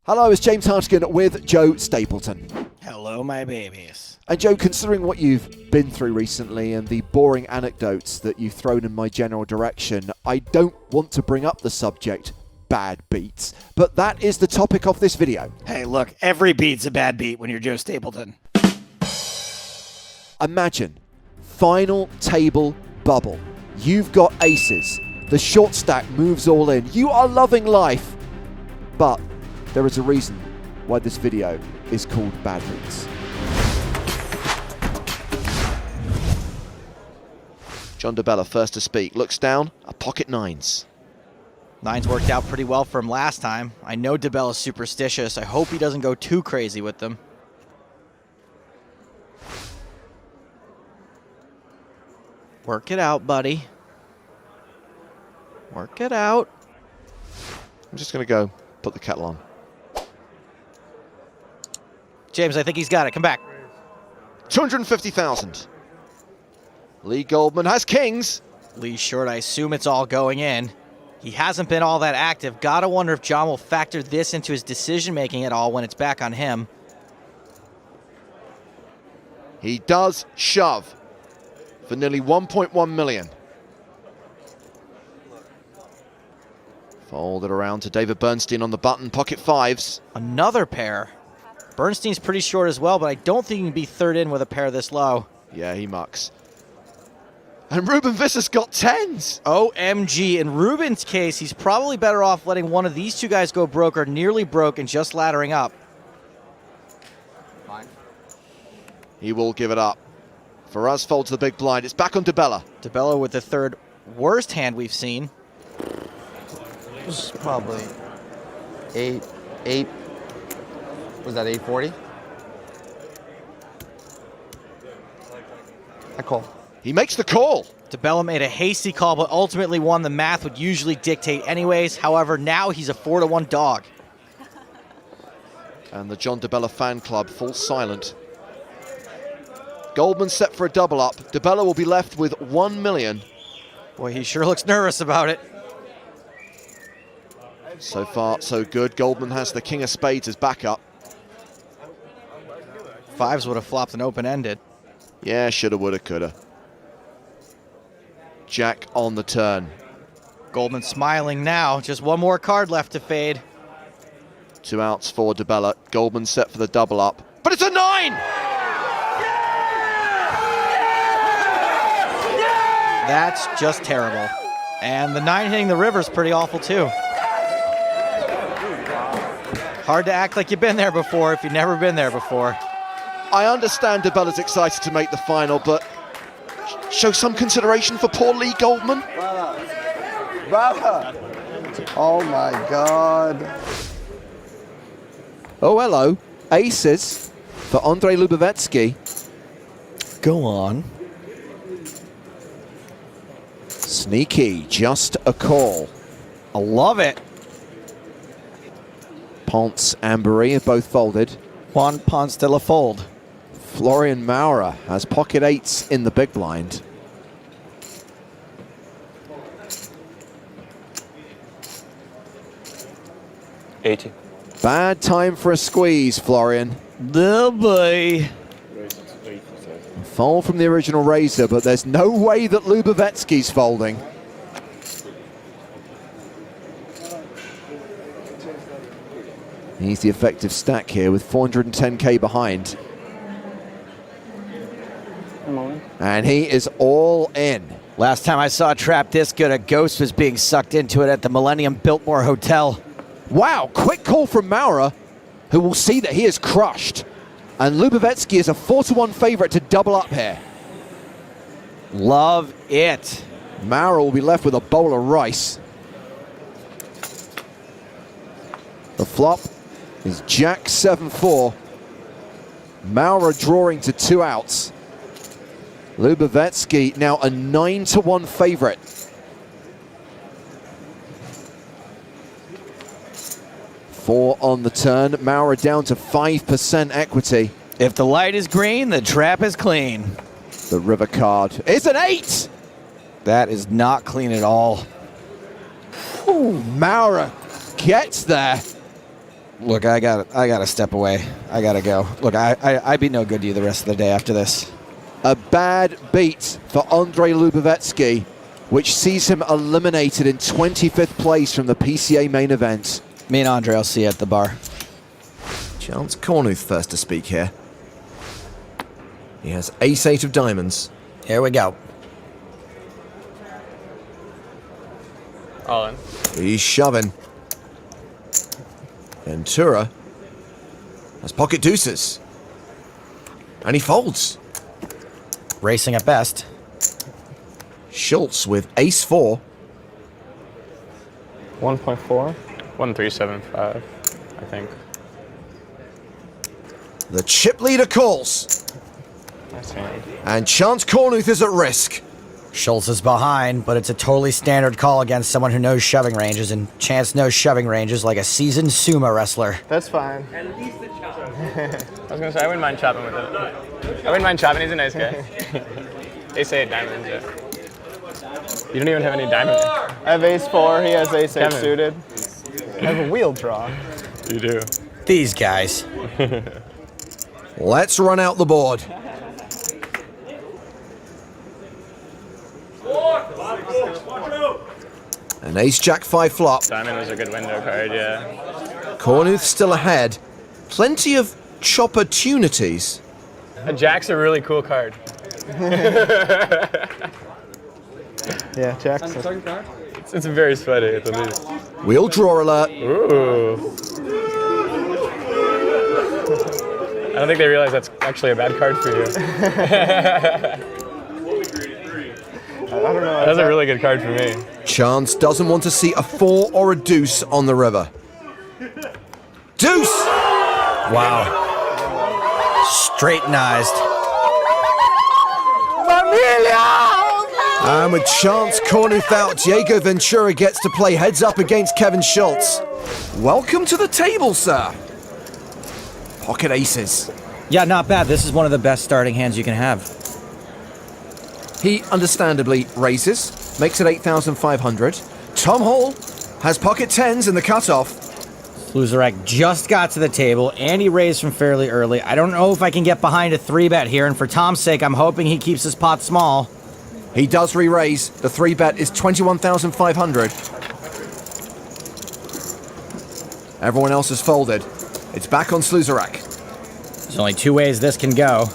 Hello, it's James Hartigan with Joe Stapleton. Hello, my babies. And Joe, considering what you've been through recently and the boring anecdotes that you've thrown in my general direction, I don't want to bring up the subject bad beats, but that is the topic of this video. Hey, look, every beat's a bad beat when you're Joe Stapleton. Imagine, final table bubble. You've got aces. The short stack moves all in. You are loving life. But there is a reason why this video is called Bad Beats. John DeBella first to speak. Looks down, a pocket nines. Nines worked out pretty well for him last time. I know DeBella's superstitious. I hope he doesn't go too crazy with them. Work it out, buddy. Work it out. I'm just going to go put the kettle on. James, I think he's got it. Come back. 250,000. Lee Goldman has kings. Lee's short. I assume it's all going in. He hasn't been all that active. Gotta wonder if John will factor this into his decision-making at all when it's back on him. He does shove for nearly 1.1 million. Fold it around to David Bernstein on the button, pocket fives. Another pair. Bernstein's pretty short as well, but I don't think he can be third in with a pair this low. Yeah, he mucks. And Ruben Visser's got tens. OMG. In Ruben's case, he's probably better off letting one of these two guys go broke or nearly broke and just laddering up. Fine. He will give it up. For us, folds the big blind. It's back on DeBella. DeBella with the third worst hand we've seen. This is probably 8. Was that 840? I call. He makes the call. DeBella made a hasty call, but ultimately won. The math would usually dictate anyways. However, now he's a 4-1 dog. And the John DeBella fan club falls silent. Goldman set for a double up. DeBella will be left with 1 million. Boy, he sure looks nervous about it. So far, so good. Goldman has the king of spades as backup. Fives would have flopped and open-ended. Yeah, shoulda, woulda, coulda. Jack on the turn. Goldman smiling now. Just one more card left to fade. 2 outs for DeBella. Goldman set for the double up. But it's a 9! That's just terrible. And the 9 hitting the river's pretty awful too. Hard to act like you've been there before if you've never been there before. I understand DeBella's excited to make the final, but show some consideration for poor Lee Goldman. Brother. Oh my God. Oh, hello. Aces for Andrei Lubavetsky. Go on. Sneaky, just a call. I love it. Ponce and Barry have both folded. Juan Ponce de la Fold. Florian Mora has pocket eights in the big blind. $80. Bad time for a squeeze, Florian. Oh boy. Fold from the original razor, but there's no way that Lubavetsky's folding. He's the effective stack here with 410k behind. And he is all in. Last time I saw a trap this good, a ghost was being sucked into it at the Millennium Biltmore Hotel. Wow, quick call from Mora, who will see that he is crushed. And Lubavetsky is a 4-1 favorite to double up here. Love it. Mora will be left with a bowl of rice. The flop is Jack 7-4. Mora drawing to 2 outs. Lubavetsky now a 9-1 favorite. Four on the turn. Mora down to 5% equity. If the light is green, the trap is clean. The river card is an 8. That is not clean at all. Ooh, Mora gets there. Look, I gotta step away. I gotta go. Look, I'd be no good to you the rest of the day after this. A bad beat for Andrei Lubavetsky, which sees him eliminated in 25th place from the PCA main event. Me and Andre, I'll see you at the bar. Chance Kornuth first to speak here. He has ace-8 of diamonds. Here we go. All in. He's shoving. Ventura has pocket deuces. And he folds. Racing at best. Schultz with ace-4. 1.4. 1375, I think. The chip leader calls. Nice hand. And Chance Kornuth is at risk. Schultz is behind, but it's a totally standard call against someone who knows shoving ranges, and Chance knows shoving ranges like a seasoned sumo wrestler. That's fine. At least the chop. I was gonna say I wouldn't mind chopping with it. I wouldn't mind chopping. He's a nice guy. Ace-8 diamonds. Yeah. You don't even have any diamonds. I have ace-4. He has ace-8 Kevin. suited. I have a wheel draw. You do. These guys. Let's run out the board. An ace-jack-5 flop. Diamond was a good window card, yeah. Kornuth still ahead. Plenty of chop-opportunities. A jack's a really cool card. Yeah, jacks. It's very sweaty at the least. Wheel draw alert. Ooh. I don't think they realize that's actually a bad card for you. I don't know. That's a really good card for me. Chance doesn't want to see a 4 or a deuce on the river. Deuce! Wow. Straightenized. And with Chance Kornuth out, Diego Ventura gets to play heads up against Kevin Schultz. Welcome to the table, sir. Pocket aces. Yeah, not bad. This is one of the best starting hands you can have. He understandably raises, makes it 8,500. Tom Hall has pocket 10s in the cutoff. Sluzarek just got to the table, and he raised from fairly early. I don't know if I can get behind a 3-bet here, and for Tom's sake, I'm hoping he keeps his pot small. He does re-raise. The 3-bet is 21,500. Everyone else has folded. It's back on Sluzarek. There's only 2 ways this can go.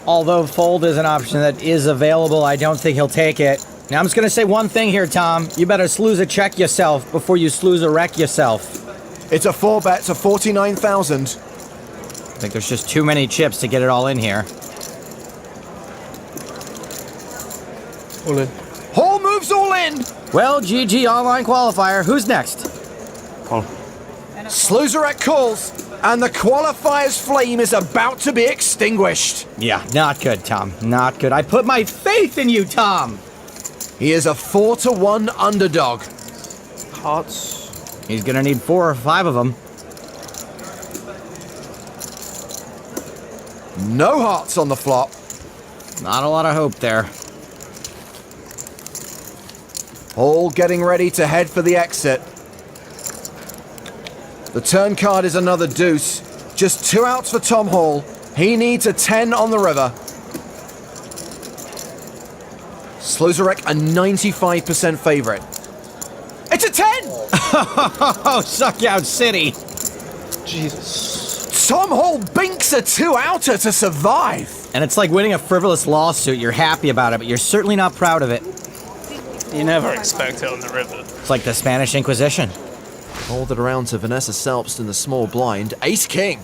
Although fold is an option that is available, I don't think he'll take it. Now, I'm just going to say one thing here, Tom. You better Sluzarek yourself before you Sluzarek yourself. It's a 4-bet to 49,000. I think there's just too many chips to get it all in here. All in. Hall moves all in. Well, GG online qualifier. Who's next? Call. Sluzarek calls, and the qualifier's flame is about to be extinguished. Yeah, not good, Tom. Not good. I put my faith in you, Tom. He is a 4-1 underdog. Hearts. He's gonna need 4 or 5 of them. No hearts on the flop. Not a lot of hope there. Hall getting ready to head for the exit. The turn card is another deuce. Just 2 outs for Tom Hall. He needs a 10 on the river. Sluzarek a 95% favorite. It's a 10! Oh, suck out city. Jesus. Tom Hall binks a 2-outer to survive. And it's like winning a frivolous lawsuit. You're happy about it, but you're certainly not proud of it. You never expect it on the river. It's like the Spanish Inquisition. Hold it around to Vanessa Selbst in the small blind. Ace-King.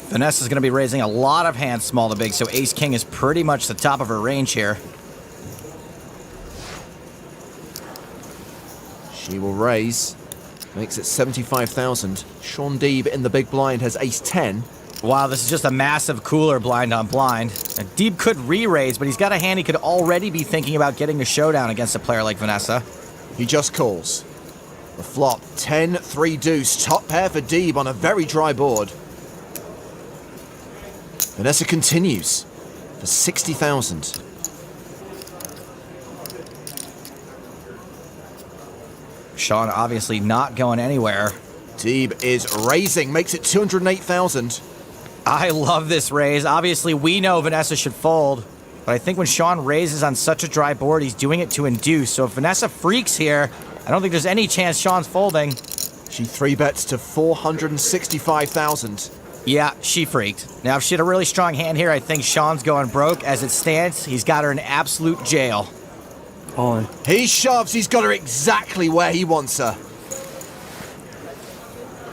Vanessa's going to be raising a lot of hands small to big, so Ace-King is pretty much the top of her range here. She will raise. Makes it 75,000. Shaun DeEB in the big blind has ace-10. Wow, this is just a massive cooler blind on blind. Now, DeEB could re-raise, but he's got a hand he could already be thinking about getting a showdown against a player like Vanessa. He just calls. The flop, 10-3 deuce. Top pair for DeEB on a very dry board. Vanessa continues for 60,000. Shaun obviously not going anywhere. DeEB is raising, makes it 208,000. I love this raise. Obviously, we know Vanessa should fold, but I think when Shaun raises on such a dry board, he's doing it to induce. So if Vanessa freaks here, I don't think there's any chance Shaun's folding. She 3-bets to 465,000. Yeah, she freaked. Now, if she had a really strong hand here, I think Shaun's going broke. As it stands, he's got her in absolute jail. All in. He shoves, he's got her exactly where he wants her.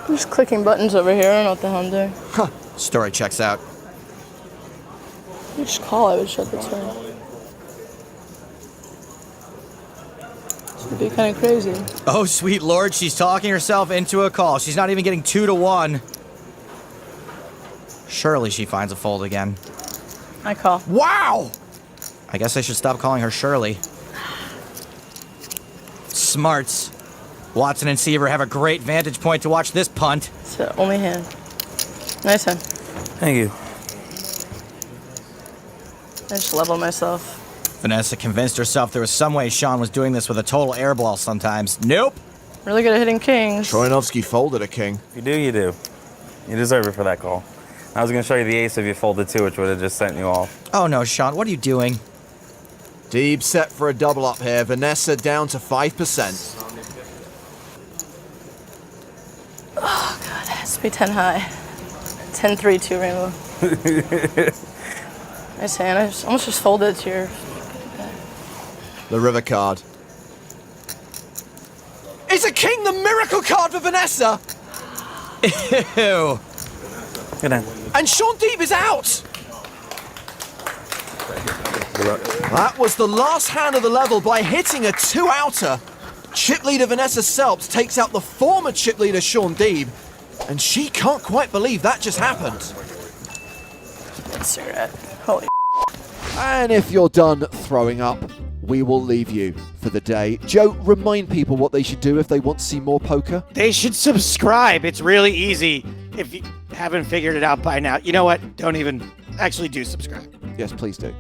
I'm just clicking buttons over here. I don't know what the hell I'm doing. Story checks out. You just call, I would shut the turn. It'd be kind of crazy. Oh, sweet lord, she's talking herself into a call. She's not even getting 2 to 1. Surely she finds a fold again. I call. Wow! I guess I should stop calling her Shirley. Smarts. Watson and Seaver have a great vantage point to watch this punt. It's the only hand. Nice hand. Thank you. I just level myself. Vanessa convinced herself there was some way Shaun was doing this with a total airball sometimes. Nope. Really good at hitting kings. Troyanovsky folded a king. If you do, you do. You deserve it for that call. I was going to show you the ace if you folded too, which would have just sent you off. Oh no, Shaun, what are you doing? DeEB set for a double up here. Vanessa down to 5%. Oh god, it has to be 10 high. 10-3, 2 rainbow. Nice hand. I almost just folded to your... The river card. Is a king the miracle card for Vanessa? Ew. Good hand. And Shaun DeEB is out! That was the last hand of the level by hitting a 2-outer. Chip leader Vanessa Selbst takes out the former chip leader Shaun DeEB, and she can't quite believe that just happened. Cigarette. Holy. And if you're done throwing up, we will leave you for the day. Joe, remind people what they should do if they want to see more poker. They should subscribe. It's really easy if you haven't figured it out by now. You know what? Don't even actually do subscribe. Yes, please do.